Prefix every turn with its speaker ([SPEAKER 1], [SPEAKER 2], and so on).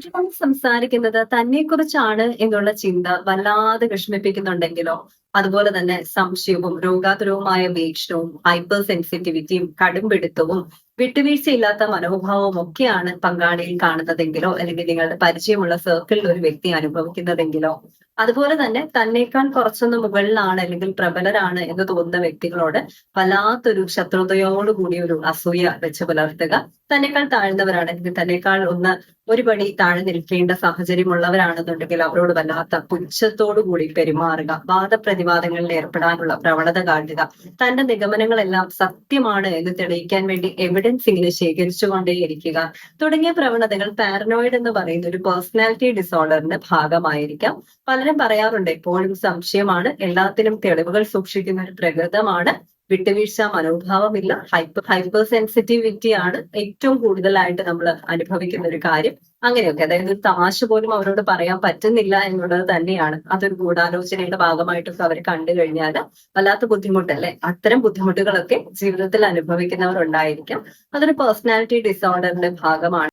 [SPEAKER 1] ഒരുപാട് സംസാരിക്കുന്നത് തന്നെക്കുറിച്ചാണ് എന്നുള്ള ചിന്ത വല്ലാതെ വിഷമിപ്പിക്കുന്നുണ്ടെങ്കിലോ, അതുപോലെ തന്നെ സംശയവും, രോഗാതുരവുമായ വീക്ഷണവും, ഹൈപ്പർ സെൻസിറ്റിവിറ്റിയും, കടുംപിടുത്തവും, വിട്ടുവീഴ്ചയില്ലാത്ത മനോഭാവവും ഒക്കെയാണ് പങ്കാളിയിൽ കാണുന്നതെങ്കിലോ, അല്ലെങ്കിൽ നിങ്ങളുടെ പരിചയമുള്ള സർക്കിളിൽ ഒരു വ്യക്തി അനുഭവിക്കുന്നതെങ്കിലോ, അതുപോലെ തന്നെ തന്നേക്കാൾ കുറച്ചൊന്ന് മുകളിലാണ് അല്ലെങ്കിൽ പ്രബലരാണ് എന്ന് തോന്നുന്ന വ്യക്തികളോട് വല്ലാത്തൊരു ശത്രുതയോടുകൂടി ഒരു അസൂയ വെച്ച് പുലർത്തുക. തന്നേക്കാൾ താഴ്ന്നവരാണ് അല്ലെങ്കിൽ തന്നേക്കാൾ ഒന്ന് ഒരു പടി താഴെ നിൽക്കേണ്ട സാഹചര്യമുള്ളവരാണെന്നുണ്ടെങ്കിൽ അവരോട് വല്ലാത്ത പുച്ഛത്തോടു കൂടി പെരുമാറുക, വാദപ്രതിവാദങ്ങളിൽ ഏർപ്പെടാനുള്ള പ്രവണത കാട്ടുക, തന്റെ നിഗമനങ്ങളെല്ലാം സത്യമാണ് എന്ന് തെളിയിക്കാൻ വേണ്ടി എവിഡൻസ് ഇങ്ങനെ ശേഖരിച്ചുകൊണ്ടേയിരിക്കുക തുടങ്ങിയ പ്രവണതകൾ പാരനോയിഡ് എന്ന് പറയുന്ന ഒരു പേഴ്സണാലിറ്റി ഡിസോർഡറിന്റെ ഭാഗമായിരിക്കാം. പലരും പറയാറുണ്ട് എപ്പോഴും സംശയമാണ്, എല്ലാത്തിനും തെളിവുകൾ സൂക്ഷിക്കുന്ന ഒരു പ്രകൃതമാണ്, വിട്ടുവീഴ്ച മനോഭാവമില്ല, ഹൈപ്പർ സെൻസിറ്റിവിറ്റി ആണ് ഏറ്റവും കൂടുതലായിട്ട് നമ്മൾ അനുഭവിക്കുന്ന ഒരു കാര്യം. അങ്ങനെയൊക്കെ അതായത് ഒരു തമാശ പോലും അവരോട് പറയാൻ പറ്റുന്നില്ല എന്നുള്ളത് തന്നെയാണ്. അതൊരു ഗൂഢാലോചനയുടെ ഭാഗമായിട്ടൊക്കെ അവർ കണ്ടു കഴിഞ്ഞാൽ വല്ലാത്ത ബുദ്ധിമുട്ടല്ലേ. അത്തരം ബുദ്ധിമുട്ടുകളൊക്കെ ജീവിതത്തിൽ അനുഭവിക്കുന്നവർ ഉണ്ടായിരിക്കാം. അതൊരു പേഴ്സണാലിറ്റി ഡിസോർഡറിന്റെ ഭാഗമാണ്.